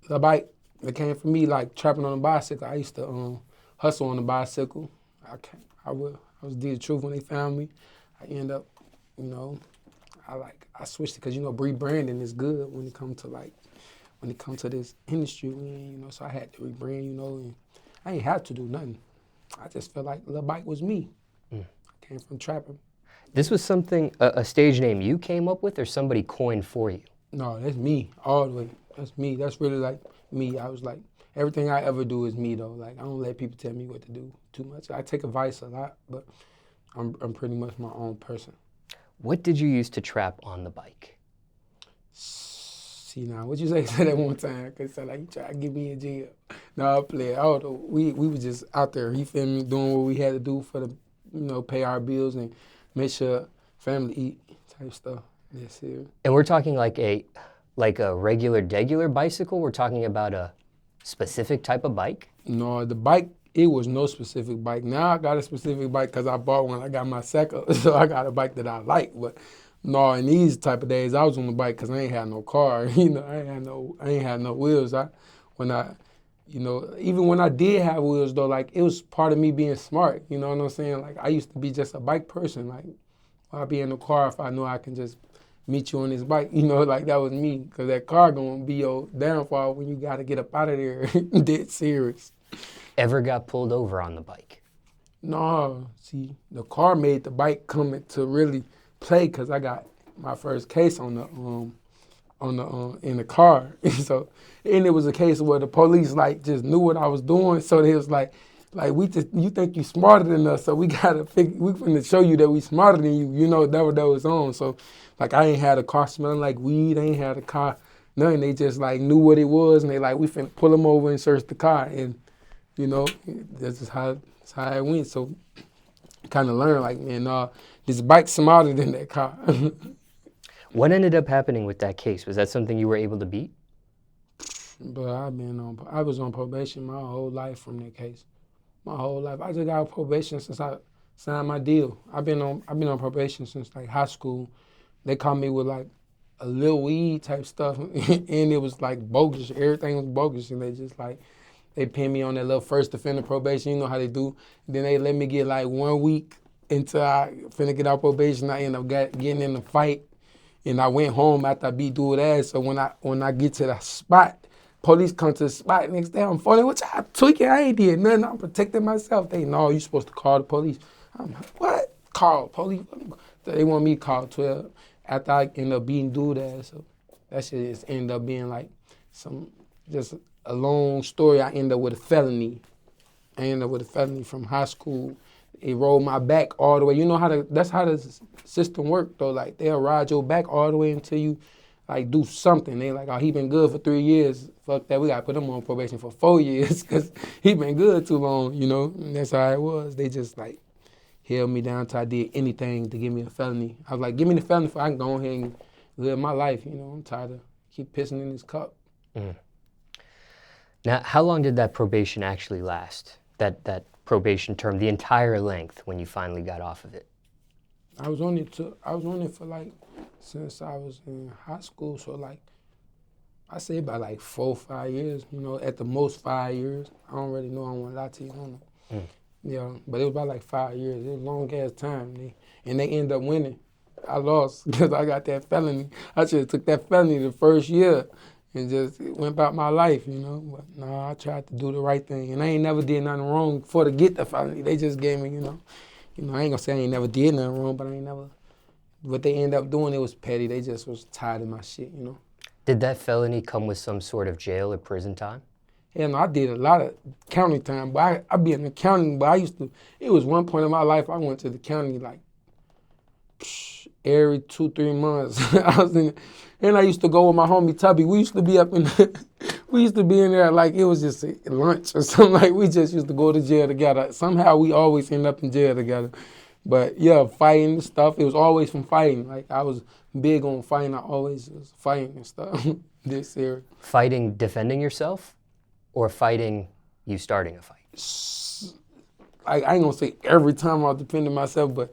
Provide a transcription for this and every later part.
The bike, it came from me like trapping on a bicycle. I used to hustle on a bicycle. I was did the truth when they found me. I end up, you know, I switched it because rebranding is good when it comes to this industry, so I had to rebrand, and I ain't have to do nothing. I just felt like Lil Bike was me. I came from trapping. This was something, a stage name you came up with or somebody coined for you? No, that's me, all the way. That's me. That's really like me. I was like, everything I ever do is me though. Like I don't let people tell me what to do too much. I take advice a lot, but I'm pretty much my own person. What did you use to trap on the bike? See now, what you say that one time? Cause like you try to get me in jail. No, I play. Oh, we were just out there. You feel me? Doing what we had to do for the, pay our bills and make sure family eat type stuff. Yes, sir. And we're talking like a regular bicycle? We're talking about a specific type of bike? No, the bike, it was no specific bike. Now I got a specific bike because I bought one. I got my second, so I got a bike that I like. But no, in these type of days, I was on the bike because I ain't had no car. I ain't had no wheels. Even when I did have wheels though, like it was part of me being smart. You know what I'm saying? Like I used to be just a bike person. Like I'd be in the car if I knew I can just meet you on this bike, like that was me. Cause that car gonna be your downfall when you gotta get up out of there, dead serious. Ever got pulled over on the bike? No, see, the car made the bike come into really play cause I got my first case in the car. So, and it was a case where the police like just knew what I was doing. So they was like you think you smarter than us, so we finna show you that we smarter than you. That was on. So, like I ain't had a car smelling like weed. I ain't had a car, nothing. They just like knew what it was, and they like we finna pull them over and search the car, and that's just how it went. So, kind of learned like, man, this bike's smarter than that car. What ended up happening with that case? Was that something you were able to beat? But I was on probation my whole life from that case. My whole life. I just got probation since I signed my deal. I've been on probation since like high school. They caught me with like a little weed type stuff, and it was like bogus. Everything was bogus, and they just like they pinned me on that little first offender probation. You know how they do. And then they let me get like 1 week until I finna get out probation. I ended up getting in a fight, and I went home after I beat dude ass. So when I get to the spot. Police come to the spot next day. I'm falling. What y'all tweaking? I ain't did nothing. I'm protecting myself. They know you supposed to call the police. I'm like, what? Call police? They want me to call 12 after I end up beating dude ass. So that shit just ended up being like just a long story. I ended up with a felony. From high school. It rolled my back all the way. You know that's how the system works though. Like they'll ride your back all the way until you like do something. They like, oh, he been good for 3 years. Fuck that, we gotta put him on probation for 4 years because he been good too long, And that's how it was. They just like held me down till I did anything to give me a felony. I was like, give me the felony so I can go ahead and live my life, I'm tired of keep pissing in this cup. Mm. Now, how long did that probation actually last? That probation term, the entire length when you finally got off of it? I was on it for like since I was in high school, so like I say about like 4 or 5 years, at the most 5 years. I don't really know, I don't want to lie to you, I don't know. Yeah, but it was about like 5 years. It was a long ass time. And they ended up winning. I lost because I got that felony. I should have took that felony the first year and just went about my life, But no, I tried to do the right thing. And I ain't never did nothing wrong before to get the felony. They just gave me, I ain't gonna say I ain't never did nothing wrong, but I ain't never. What they ended up doing, it was petty. They just was tired of my shit, Did that felony come with some sort of jail or prison time? Yeah, no, I did a lot of county time, but I be in the county, but it was one point in my life I went to the county like every 2-3 months. And I used to go with my homie Tubby. We used to be in there like it was just lunch or something. Like we just used to go to jail together. Somehow we always end up in jail together. But yeah, fighting and stuff, it was always from fighting. Like I was big on fighting. I always was fighting and stuff. This serious. Fighting, defending yourself, or fighting you starting a fight? I ain't gonna say every time I was defending myself, but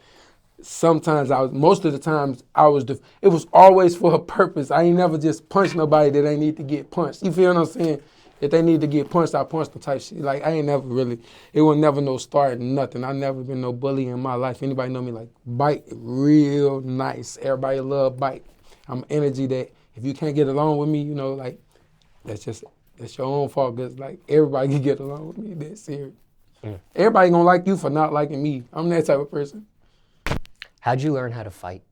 sometimes most of the times it was always for a purpose. I ain't never just punched nobody that ain't need to get punched. You feel what I'm saying? If they need to get punched, I punch them type shit. Like I ain't never really, it was never no start, nothing. I never been no bully in my life. Anybody know me like Bike, real nice. Everybody love Bike. I'm energy that if you can't get along with me, like that's your own fault. Cause like everybody can get along with me. That's serious. Everybody gonna like you for not liking me. I'm that type of person. How'd you learn how to fight?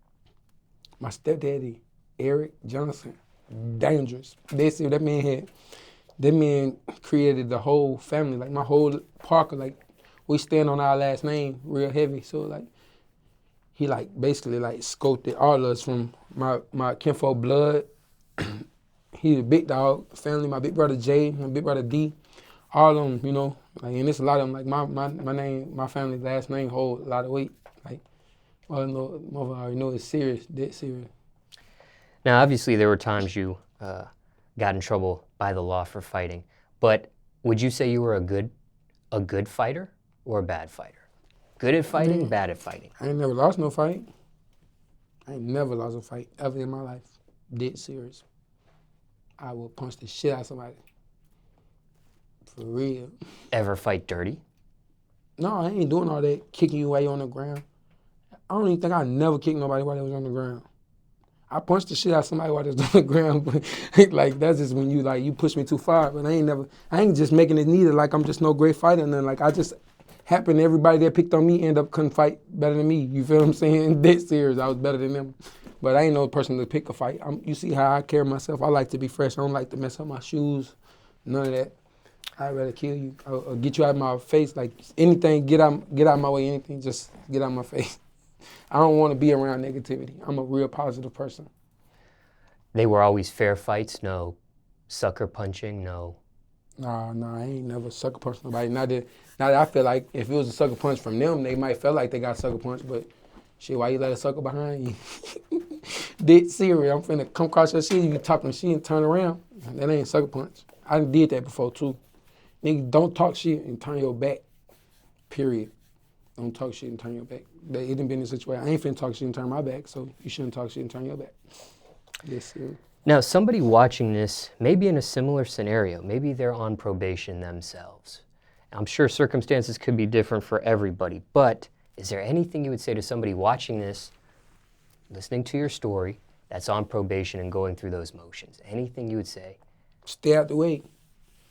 My stepdaddy, Eric Johnson, dangerous. That man created the whole family, like my whole Parker, like we stand on our last name real heavy. So like he like basically like scoped it all of us from my kinfolk blood. He the big dog family, my big brother Jay, my big brother D, all of them, like and it's a lot of them. Like my name, my family's last name hold a lot of weight. Like I already know it's serious, dead serious. Now, obviously, there were times you got in trouble by the law for fighting, but would you say you were a good fighter or a bad fighter? Good at fighting, bad at fighting? I ain't never lost no fight. I ain't never lost a fight ever in my life. Dead serious. I will punch the shit out of somebody. For real. Ever fight dirty? No, I ain't doing all that kicking you while you on the ground. I don't even think I never kicked nobody while they was on the ground. I punched the shit out of somebody while they was on the ground, but like that's just when you push me too far. But I ain't just making it neither. Like I'm just no great fighter, and then like I just happened everybody that picked on me end up couldn't fight better than me. You feel what I'm saying? Dead serious, I was better than them. But I ain't no person to pick a fight. You see how I carry myself. I like to be fresh. I don't like to mess up my shoes. None of that. I'd rather kill you or get you out of my face. Like anything, get out my way. Anything, just get out of my face. I don't want to be around negativity. I'm a real positive person. They were always fair fights, no sucker punching, no. Nah, I ain't never sucker punched nobody. Not that I feel like if it was a sucker punch from them, they might feel like they got sucker punched, but shit, why you let a sucker behind you? Dead serious. I'm finna come across your shit, you talking shit and turn around. That ain't sucker punch. I did that before too. Nigga, don't talk shit and turn your back. Period. Don't talk shit and turn your back. It done been in a situation. I ain't finna talk shit and turn my back, so you shouldn't talk shit and turn your back. Yes, sir. Now, somebody watching this, maybe in a similar scenario, maybe they're on probation themselves. I'm sure circumstances could be different for everybody, but is there anything you would say to somebody watching this, listening to your story, that's on probation and going through those motions? Anything you would say? Stay out the way.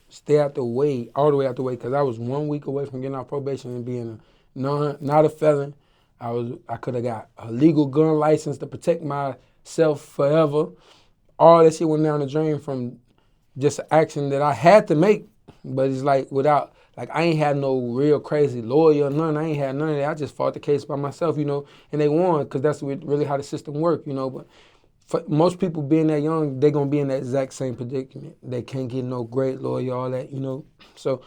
Stay out the way, all the way out the way, because I was 1 week away from getting out probation and being not a felon. I could have got a legal gun license to protect myself forever. All that shit went down the drain from just action that I had to make, but it's like without, like I ain't had no real crazy lawyer or none. I ain't had none of that. I just fought the case by myself, and they won because that's really how the system works, But for most people being that young, they gonna be in that exact same predicament. They can't get no great lawyer, all that, So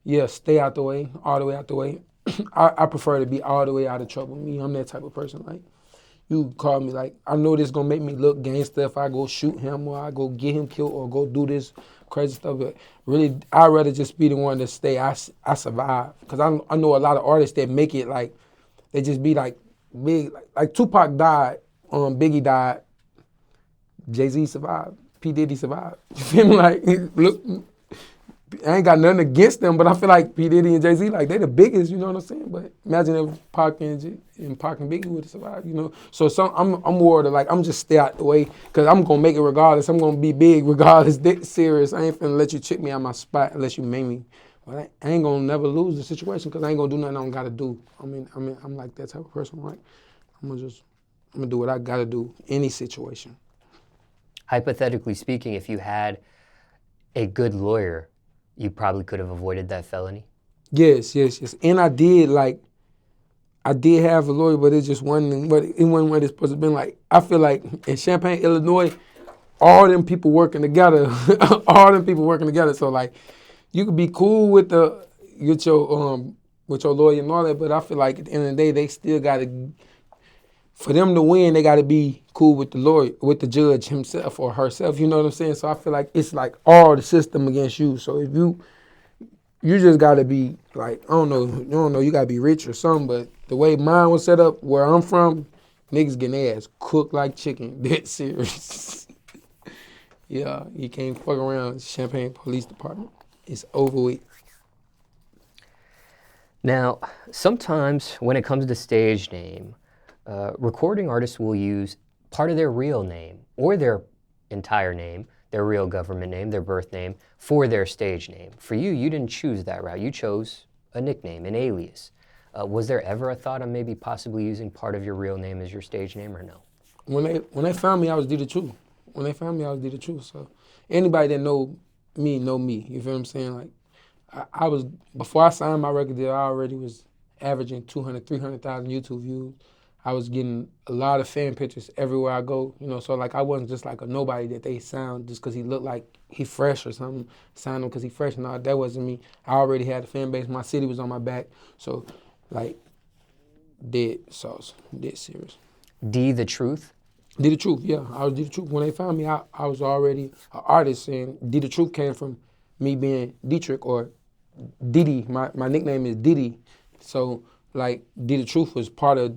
yeah, stay out the way, all the way out the way. I prefer to be all the way out of trouble. I'm that type of person. Like, you call me, like, I know this gonna make me look gangster if I go shoot him or I go get him killed or go do this crazy stuff. But really, I'd rather just be the one that stay. I survive. Because I know a lot of artists that make it like, they just be like big. Like Tupac died, Biggie died, Jay-Z survived, P. Diddy survived. You feel me? Like, look, I ain't got nothing against them, but I feel like P. Diddy and Jay-Z, like, they the biggest, you know what I'm saying? But imagine if Pac and Biggie would have survived, So I'm worried, like, I'm just stay out the way, because I'm going to make it regardless. I'm going to be big regardless. Dead serious. I ain't finna let you trick me out my spot unless you make me. But I ain't going to never lose the situation, because I ain't going to do nothing I don't got to do. I'm like that type of person, right? I'm going to do what I got to do, any situation. Hypothetically speaking, if you had a good lawyer, you probably could have avoided that felony? Yes. And I did have a lawyer, but it just wasn't what it's supposed to be. Like, I feel like in Champaign, Illinois, all them people working together, So like, you could be cool with your lawyer and all that, but I feel like at the end of the day, they still got to, for them to win, they got to be cool with the lawyer, with the judge himself or herself. You know what I'm saying? So I feel like it's like all the system against you. So if you just got to be like, I don't know, you got to be rich or something, but the way mine was set up, where I'm from, niggas getting their ass cooked like chicken. Dead serious. Yeah, you can't fuck around Champaign Police Department. It's over with. Now, sometimes when it comes to stage name, recording artists will use part of their real name or their entire name, their real government name, their birth name, for their stage name. For you, you didn't choose that route. You chose a nickname, an alias. Was there ever a thought on maybe possibly using part of your real name as your stage name, or no? When they found me, I was D the Truth. When they found me, I was D the Truth. So anybody that know me. You feel what I'm saying? Like I was, before I signed my record deal, I already was averaging 200, 300,000 YouTube views. I was getting a lot of fan pictures everywhere I go, you know, so like I wasn't just like a nobody that they sound just because he looked like he fresh or something, signed him because he fresh. No, that wasn't me. I already had a fan base. My city was on my back. So like, dead sauce, dead serious. D the Truth? D the Truth, yeah. I was D the Truth. When they found me, I was already an artist, and D the Truth came from me being Dietrich or Diddy. My nickname is Diddy. So like D the Truth was part of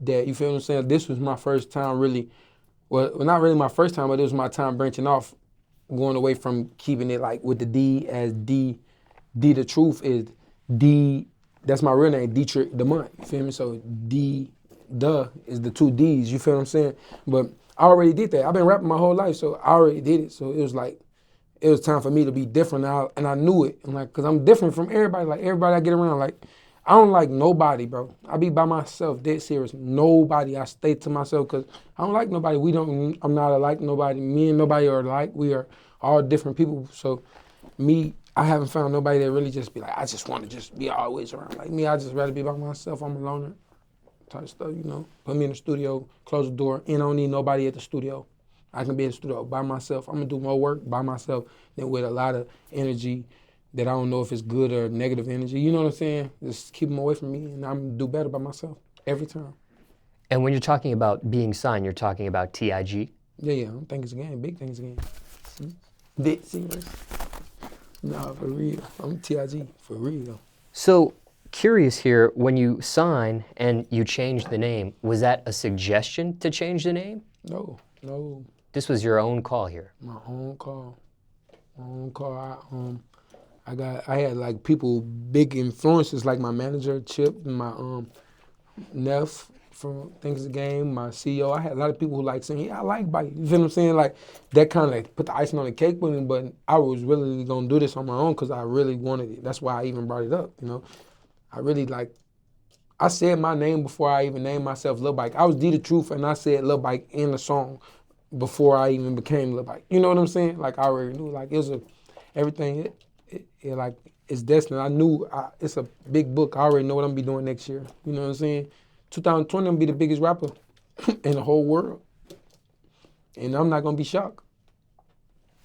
that, you feel what I'm saying? This was my first time really, well, not really my first time, but it was my time branching off, going away from keeping it like with the D as D. D the Truth is D, that's my real name, Dietrich Demont, you feel me? So D, the is the two D's, you feel what I'm saying? But I already did that. I've been rapping my whole life, so I already did it. So it was like, it was time for me to be different now, and I knew it. I'm like, cause I'm different from everybody. Like everybody I get around, like I don't like nobody, bro. I be by myself, dead serious. Nobody. I stay to myself, cause I don't like nobody. I'm not alike nobody. Me and nobody are alike. We are all different people. So me, I haven't found nobody that really just be like, I just want to just be always around. Like me, I just rather be by myself. I'm a loner type stuff, you know. Put me in the studio, close the door, and I don't need nobody at the studio. I can be in the studio by myself. I'm gonna do more work by myself than with a lot of energy that I don't know if it's good or negative energy. You know what I'm saying? Just keep them away from me, and I'm gonna do better by myself every time. And when you're talking about being signed, you're talking about TIG? Yeah, I'm thinking it's a game, big things again. Dead serious. Nah, for real. I'm TIG, for real. So, curious here, when you sign and you change the name, was that a suggestion to change the name? No. This was your own call here. My own call. I had like people, big influences like my manager, Chip, and my Neff from Things the Game, my CEO. I had a lot of people who like saying, yeah, I like Bike. You feel what I'm saying? Like that kind of put the icing on the cake with me, but I was really gonna do this on my own because I really wanted it. That's why I even brought it up, you know? I really like, I said my name before I even named myself Lil Bike. I was D the Truth and I said Lil Bike in the song before I even became Lil Bike. You know what I'm saying? Like I already knew, like it was everything, it like, it's destined. I knew it's a big book. I already know what I'm gonna be doing next year. You know what I'm saying? 2020, I'm gonna be the biggest rapper in the whole world. And I'm not gonna be shocked.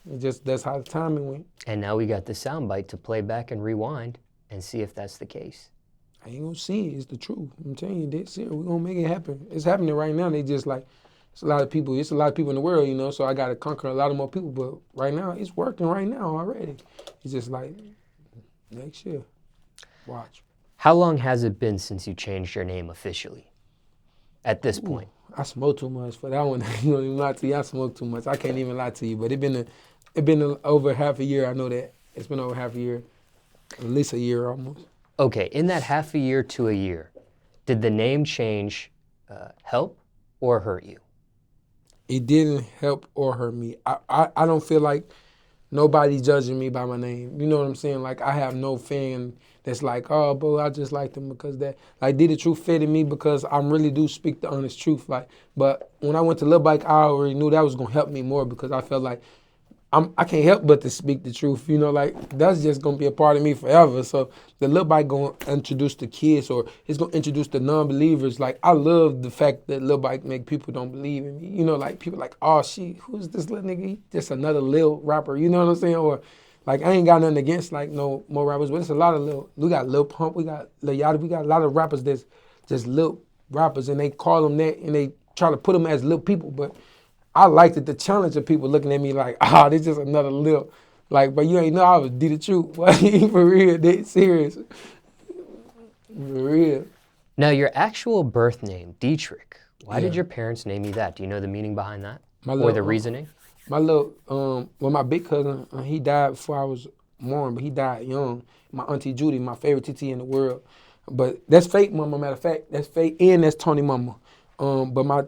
That's how the timing went. And now we got the soundbite to play back and rewind and see if that's the case. I ain't gonna see it. It's the truth. I'm telling you, that's it. We're gonna make it happen. It's happening right now. They just like, it's a lot of people in the world, you know, so I gotta conquer a lot of more people. But right now, it's working right now already. It's just like, next year, watch. How long has it been since you changed your name officially at this point? I smoke too much for that one. I ain't gonna even lie to you. I smoke too much. I can't even lie to you. But it been over half a year. I know that. It's been over half a year. At least a year almost. Okay, in that half a year to a year, did the name change help or hurt you? It didn't help or hurt me. I don't feel like nobody judging me by my name. You know what I'm saying? Like, I have no fan that's like, oh, bro, I just like them because that. Like, Did the Truth fitted me because I really do speak the honest truth. Like, but when I went to Lil Bike, I already knew that was going to help me more because I felt like I can't help but to speak the truth. You know, like, that's just going to be a part of me forever. So the Lil Bike going to introduce the kids, or it's going to introduce the non-believers. Like, I love the fact that Lil Bike make people don't believe in me. You know, like, people like, oh, shit, who's this little nigga? He just another Lil rapper. You know what I'm saying? Or, like, I ain't got nothing against, like, no more rappers, but it's a lot of we got Lil Pump, we got Lil Yachty, we got a lot of rappers that's just Lil rappers, and they call them that, and they try to put them as Lil people, but I liked it, the challenge of people looking at me like, this just another Lil. Like, but you ain't know I was D the Truth. For real, they serious. For real. Now, your actual birth name, Dietrich, why did Yeah. your parents name you that? Do you know the meaning behind that? My Or the little, reasoning? well, my big cousin, he died before I was born, but he died young. My auntie Judy, my favorite TT in the world. But that's fake mama, matter of fact. That's fake, and that's Tony mama. But my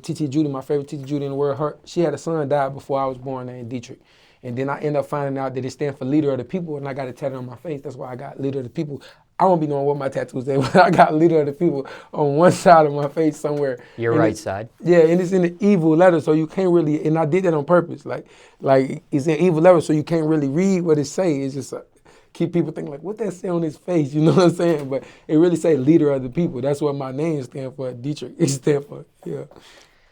TT Judy, my favorite TT Judy in the world, she had a son died before I was born named Dietrich. And then I ended up finding out that it stands for leader of the people, and I got it tatted on my face. That's why I got leader of the people. I won't be knowing what my tattoos say, but I got leader of the people on one side of my face somewhere. Your And right side. yeah, and it's in the evil letter, so you can't really. And I did that on purpose, like it's in evil letter, so you can't really read what it say. It's just keep people thinking like, what that say on his face? You know what I'm saying? But it really say leader of the people. That's what my name stand for, Dietrich. It stand for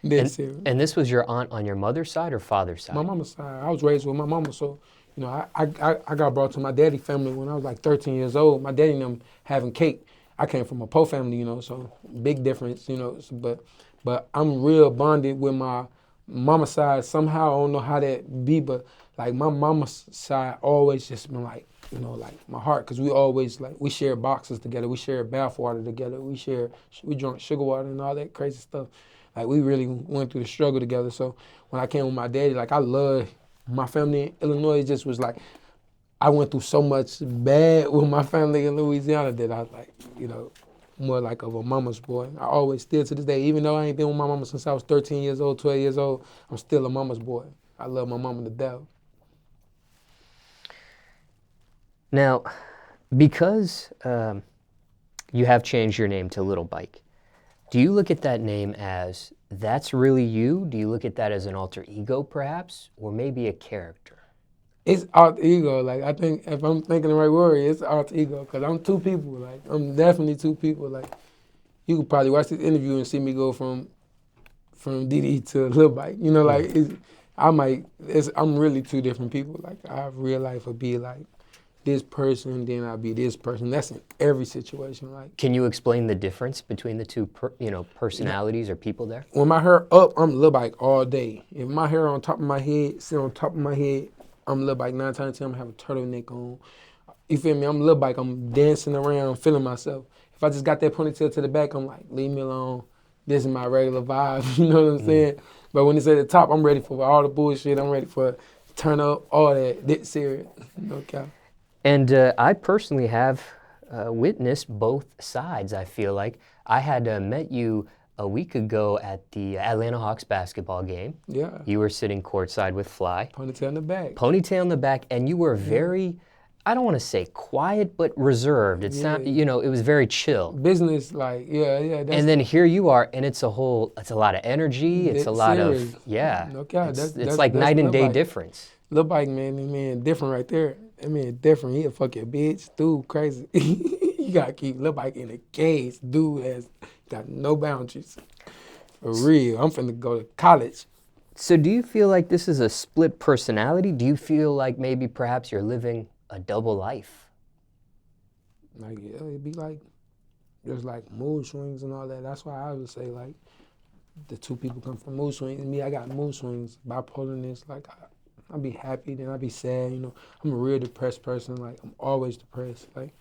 That's it. And this was your aunt on your mother's side or father's side? My mama's side. I was raised with my mama, so I got brought to my daddy family when I was like 13 years old. My daddy and them having cake. I came from a poor family, so big difference, but I'm real bonded with my mama side. Somehow I don't know how that be, but like my mama's side always just been like, like my heart, because we always we share boxes together, we share bath water together, we drank sugar water and all that crazy stuff. Like we really went through the struggle together. So when I came with my daddy, I love my family in Illinois. It just was like I went through so much bad with my family in Louisiana that I was more like of a mama's boy. I always still to this day, even though I ain't been with my mama since I was 13 years old, 12 years old, I'm still a mama's boy. I love my mama to death. Now, because you have changed your name to Lil Bike, do you look at that name as that's really you? Do you look at that as an alter ego, perhaps, or maybe a character? It's alter ego. I think if I'm thinking the right word, it's alter ego, because I'm two people. I'm definitely two people. You could probably watch this interview and see me go from DD to Lil Bike. I'm really two different people. I have real life would be this person, then I'll be this person. That's in every situation. Can you explain the difference between the two, personalities or people there? When my hair up, I'm Lil Bike all day. If my hair on top of my head, sit on top of my head, I'm Lil Bike. 9 times out of 10, I'm have a turtleneck on. You feel me? I'm Lil Bike. I'm dancing around, feeling myself. If I just got that ponytail to the back, I'm like, leave me alone. This is my regular vibe. You know what I'm saying? But when it's at the top, I'm ready for all the bullshit. I'm ready for turn up, all that. This serious. No cap. And I personally have witnessed both sides, I feel like. I had met you a week ago at the Atlanta Hawks basketball game. Yeah. You were sitting courtside with Fly. Ponytail in the back. Ponytail in the back, and you were very, I don't want to say quiet, but reserved. It it was very chill. Business, yeah. And then here you are, and it's a lot of energy. It's a lot serious. of, yeah. No cap. It's like night and day difference. Lil Bike, man, different right there. I mean, different. He'll fuck your bitch, dude, crazy. You gotta keep Lil Bike in the cage. Dude has got no boundaries. For real. I'm finna go to college. So do you feel like this is a split personality? Do you feel like maybe perhaps you're living a double life? It'd be there's mood swings and all that. That's why I would say the two people come from mood swings. And me, I got mood swings, bipolarness. I'll be happy, then I'll be sad. I'm a real depressed person. I'm always depressed. Like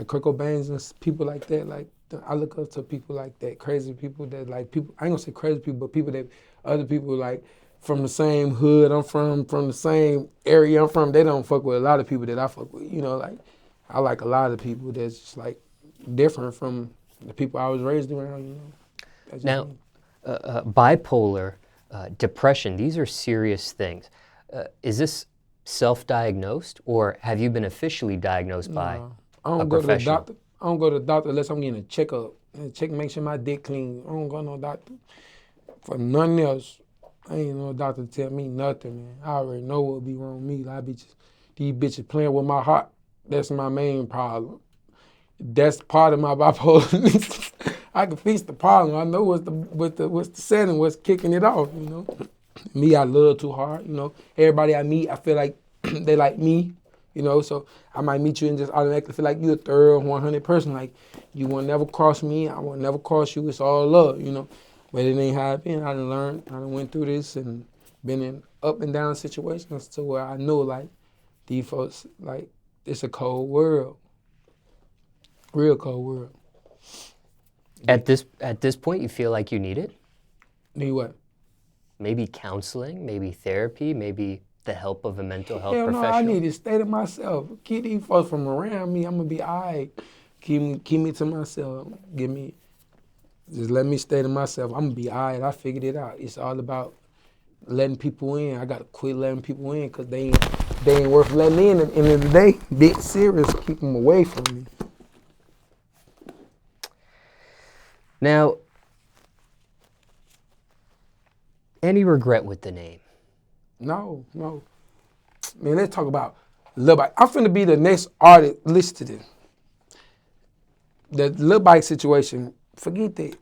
Kurt Cobain and people like that. I look up to people like that, crazy people that people. I ain't gonna say crazy people, but people that other people from the same hood I'm from the same area I'm from. They don't fuck with a lot of people that I fuck with. I like a lot of people that's just different from the people I was raised around. Now, bipolar, depression. These are serious things. Is this self-diagnosed, or have you been officially diagnosed by a professional? To the doctor. I don't go to the doctor unless I'm getting a checkup. Make sure my dick clean. I don't go to no doctor for nothing else. I ain't no doctor to tell me nothing, man. I already know what be wrong with me. These bitches playing with my heart. That's my main problem. That's part of my bipolar. I can fix the problem. I know what's the setting, what's kicking it off. Me, I love too hard. Everybody I meet, I feel like they like me. So I might meet you and just automatically feel like you're a thorough 100 person. You will never cross me, I will never cross you. It's all love, But it ain't how it been. I done learned, I done went through this and been in up and down situations to where I know these folks, it's a cold world. Real cold world. At this point, you feel like you need it? Need what? Maybe counseling, maybe therapy, maybe the help of a mental health Hell no, I professional? need to stay to myself. Keep these folks from around me. I'm gonna be alright. Keep me to myself. Just let me stay to myself. I'm gonna be alright. I figured it out. It's all about letting people in. I gotta quit letting people in because they ain't worth letting in. At the end of the day, big serious. Keep them away from me. Now, any regret with the name? No. Man, let's talk about Lil Bike. I'm finna be the next artist. Listen to this. The Lil Bike situation, forget that.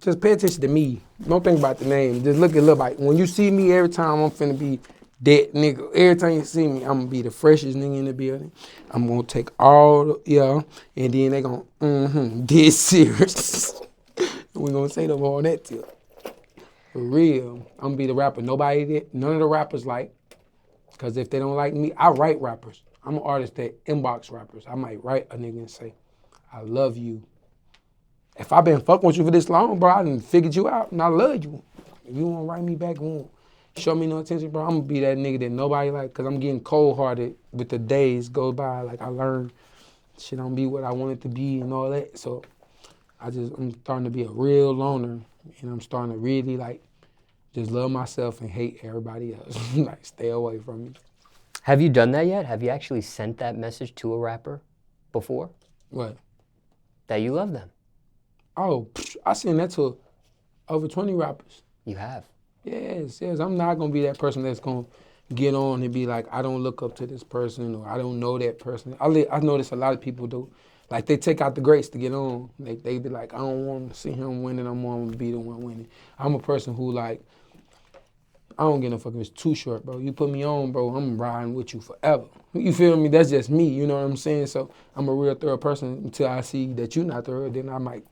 Just pay attention to me. Don't think about the name. Just look at Lil Bike. When you see me every time, I'm finna be that nigga. Every time you see me, I'm gonna be the freshest nigga in the building. I'm gonna take all the, and then they gonna, dead serious. We gonna say them all that too. For real. I'm gonna be the rapper none of the rappers like. Cause if they don't like me, I write rappers. I'm an artist that inbox rappers. I might write a nigga and say, I love you. If I've been fucking with you for this long, bro, I done figured you out and I love you. If you won't write me back, you won't show me no attention, bro, I'm gonna be that nigga that nobody like, cause I'm getting cold-hearted with the days go by. Like I learned shit don't be what I want it to be and all that. So I'm starting to be a real loner and I'm starting to really like just love myself and hate everybody else. Like stay away from me. Have you done that yet? Have you actually sent that message to a rapper before? What? That you love them? Oh, I seen that to over 20 rappers. You have? Yes. I'm not gonna be that person that's gonna get on and be like, I don't look up to this person or I don't know that person. I notice a lot of people do. Like they take out the grace to get on. Like they be like, I don't want to see him winning. I'm gonna be the one winning. I'm a person who like, I don't get no fuck if it's too short, bro. You put me on, bro, I'm riding with you forever. You feel me? That's just me, you know what I'm saying? So I'm a real thorough person until I see that you're not thorough, then I might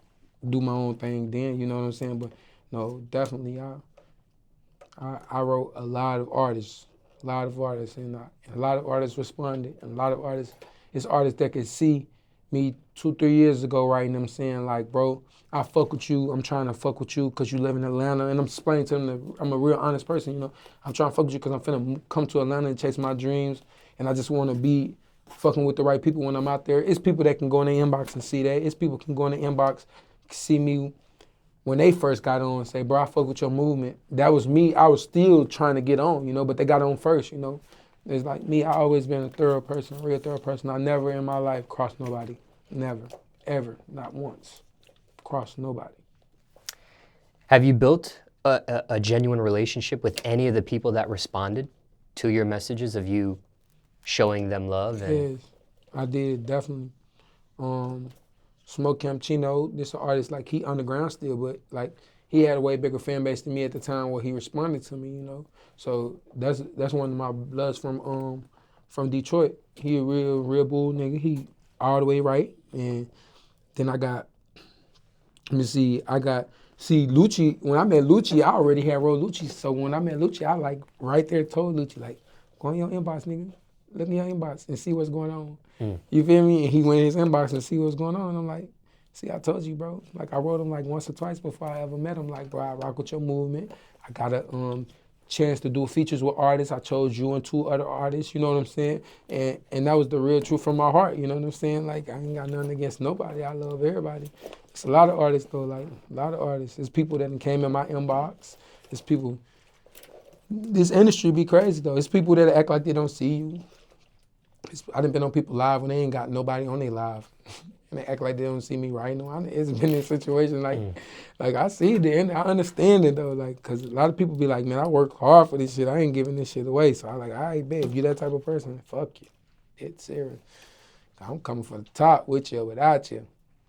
do my own thing then, you know what I'm saying? But no, definitely I wrote a lot of artists, and a lot of artists responded, and a lot of artists, it's artists that could see me 2-3 years ago writing them saying like, bro, I fuck with you, I'm trying to fuck with you because you live in Atlanta, and I'm explaining to them that I'm a real honest person, you know. I'm trying to fuck with you because I'm finna come to Atlanta and chase my dreams, and I just want to be fucking with the right people when I'm out there. It's people that can go in the inbox and see that. It's people can go in the inbox, see me when they first got on and say, bro, I fuck with your movement. That was me. I was still trying to get on, you know, but they got on first, you know. It's like me, I always been a thorough person, a real thorough person. I never in my life crossed nobody. Never, ever, not once. Crossed nobody. Have you built a genuine relationship with any of the people that responded to your messages of you showing them love? Yes, I did, definitely. Smoke Campchino, this artist, like he underground still, but like he had a way bigger fan base than me at the time where he responded to me, you know. So that's one of my bloods from Detroit. He a real bull nigga. He all the way right. And then I got, Lucci. When I met Lucci, I already had wrote Lucci. So when I met Lucci, I like right there told Lucci like, go in your inbox, nigga. Look in your inbox and see what's going on. You feel me? And he went in his inbox and see what's going on. And I'm like, see, I told you, bro. Like I wrote him like once or twice before I ever met him. Like, bro, I rock with your movement. I got a chance to do features with artists. I chose you and 2 other artists. You know what I'm saying? And that was the real truth from my heart. You know what I'm saying? Like I ain't got nothing against nobody. I love everybody. It's a lot of artists though. Like a lot of artists. It's people that came in my inbox. It's people. This industry be crazy though. It's people that act like they don't see you. I done been on people live when they ain't got nobody on their live. And they act like they don't see me right now. It's been in situations like I see it and I understand it though. Like, cause a lot of people be like, man, I work hard for this shit. I ain't giving this shit away. So I like, all right, babe, you that type of person, fuck you. It's serious. I'm coming for the top with you or without you.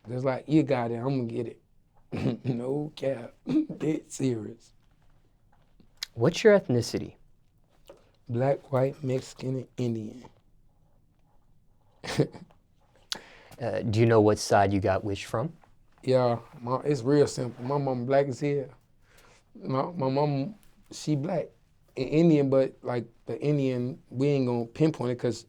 Just like you got it, I'm gonna get it. No cap. It's serious. What's your ethnicity? Black, white, Mexican, and Indian. Do you know what side you got which from? Yeah, it's real simple. My mom black as hell. My mom, she black. an Indian, but like the Indian, we ain't gonna pinpoint it because,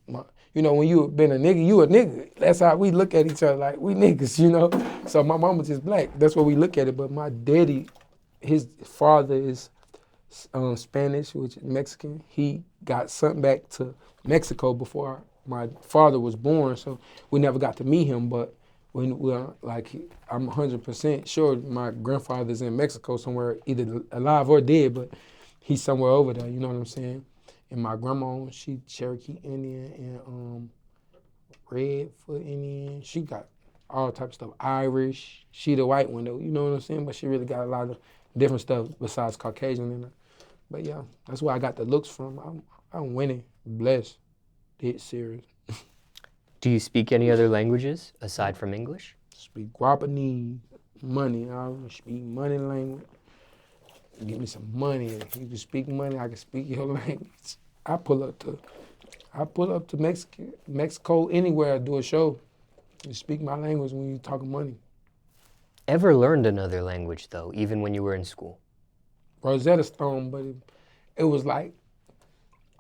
you know, when you been a nigga, you a nigga. That's how we look at each other, like we niggas, you know. So my mama just black. That's what we look at it. But my daddy, his father is Spanish, which is Mexican. He got sent back to Mexico before my father was born, so we never got to meet him. But when I'm 100% sure my grandfather's in Mexico somewhere, either alive or dead, but he's somewhere over there. You know what I'm saying? And my grandma, she Cherokee Indian and Redfoot Indian. She got all types of stuff. Irish. She the white one though. You know what I'm saying? But she really got a lot of different stuff besides Caucasian in her. But yeah, that's where I got the looks from. I'm winning, blessed, dead serious. Do you speak any other languages aside from English? Speak Guapanese, money. I speak money language. Give me some money. If you can speak money, I can speak your language. I pull up to Mexico anywhere I do a show. You speak my language when you talking money. Ever learned another language though, even when you were in school? Rosetta Stone, but it was like,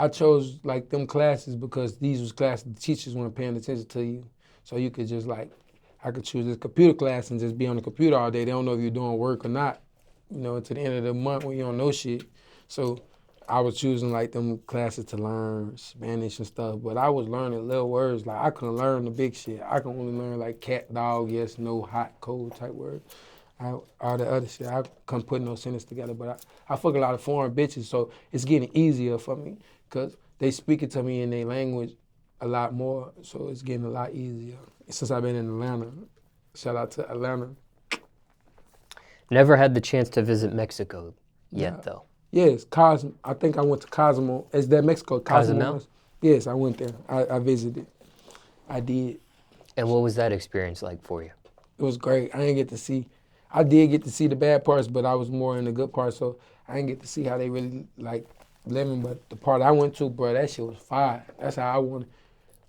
I chose like them classes because these was classes the teachers weren't paying attention to you. So you could just like, I could choose this computer class and just be on the computer all day. They don't know if you're doing work or not, you know, to the end of the month when you don't know shit. So I was choosing like them classes to learn Spanish and stuff, but I was learning little words. Like I couldn't learn the big shit. I could only learn like cat, dog, yes, no, hot, cold type words. All the other shit, I couldn't put no sentence together, but I fuck a lot of foreign bitches, so it's getting easier for me because they speak it to me in their language a lot more, so it's getting a lot easier since I've been in Atlanta. Shout out to Atlanta. Never had the chance to visit Mexico yet, though. Yes, Cosmo. I think I went to Cosmo. Is that Mexico? Cozumel? Yes, I went there. I visited. I did. And what was that experience like for you? It was great. I did get to see the bad parts, but I was more in the good parts, so I didn't get to see how they really like living. But the part I went to, bro, that shit was fire. That's how I wanted.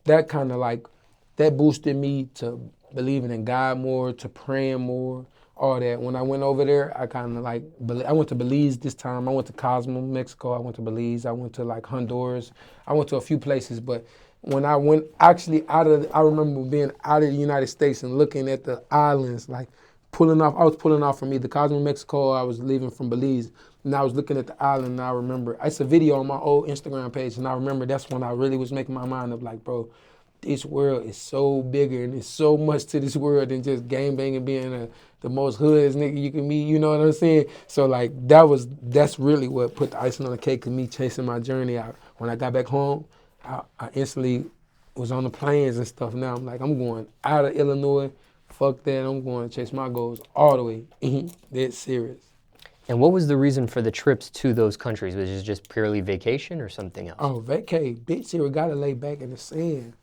That kind of like, that boosted me to believing in God more, to praying more, all that. When I went over there, I kind of like, I went to Belize this time. I went to Cozumel, Mexico. I went to Belize. I went to like Honduras. I went to a few places, but when I went actually I remember being out of the United States and looking at the islands, like, I was pulling off from either Cozumel, Mexico, or I was leaving from Belize. And I was looking at the island, and I remember, it's a video on my old Instagram page, and I remember that's when I really was making my mind up, like, bro, this world is so bigger, and there's so much to this world than just gangbanging being the most hoods nigga you can meet, you know what I'm saying? So, like, that's really what put the icing on the cake of me chasing my journey. When I got back home, I instantly was on the planes and stuff. Now I'm like, I'm going out of Illinois. Fuck that, I'm going to chase my goals all the way. Dead serious. And what was the reason for the trips to those countries? Was it just purely vacation or something else? Oh, vacay. Bitch, you gotta lay back in the sand.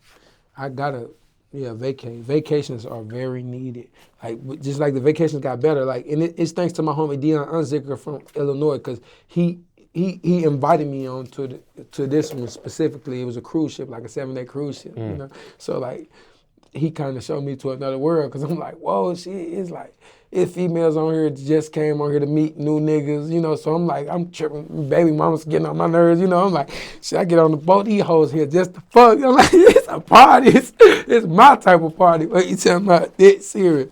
Vacay. Vacations are very needed. Like, just like the vacations got better. Like, and it's thanks to my homie Dion Unzicker from Illinois, because he invited me on to this one specifically. It was a cruise ship, like a 7-day cruise ship, you know? So, like, he kind of showed me to another world, because I'm like, whoa, shit, it's like, if females on here just came on here to meet new niggas, you know, so I'm like, I'm tripping, baby mama's getting on my nerves, you know, I'm like, should I get on the boat? These hoes here just to fuck. I'm like, it's a party, it's my type of party. What you talking about? That serious.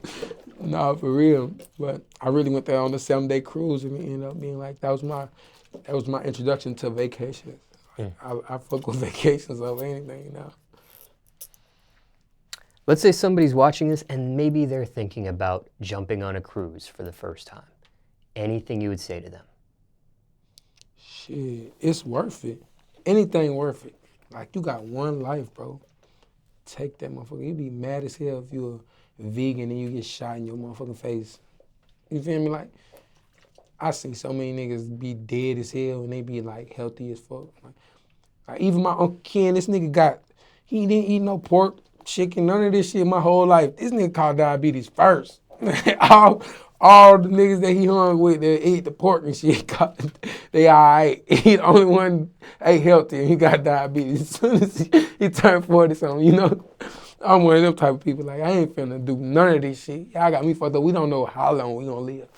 No, for real. But I really went there on the 7-day cruise, and it ended up being like, that was my introduction to vacations. I fuck with vacations over anything, you know. Let's say somebody's watching this and maybe they're thinking about jumping on a cruise for the first time. Anything you would say to them? Shit, it's worth it. Anything worth it. Like, you got one life, bro. Take that motherfucker. You be mad as hell if you're a vegan and you get shot in your motherfucking face. You feel me? Like, I see so many niggas be dead as hell and they be like healthy as fuck. Like even my Uncle Ken, this nigga he didn't eat no pork, chicken, none of this shit my whole life. This nigga caught diabetes first. all the niggas that he hung with that ate the pork and shit, they all right. He the only one ate healthy and he got diabetes as soon as he turned 40 something, you know? I'm one of them type of people. Like, I ain't finna do none of this shit. Y'all got me fucked up. We don't know how long we gonna live.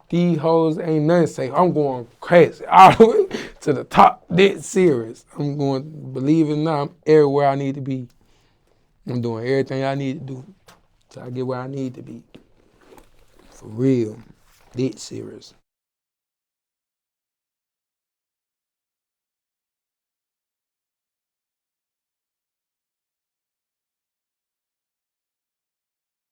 These hoes ain't nothing safe. I'm going crazy all the way to the top, dead serious. I'm going, believe it or not, I'm everywhere I need to be. I'm doing everything I need to do till I get where I need to be. For real, dead serious.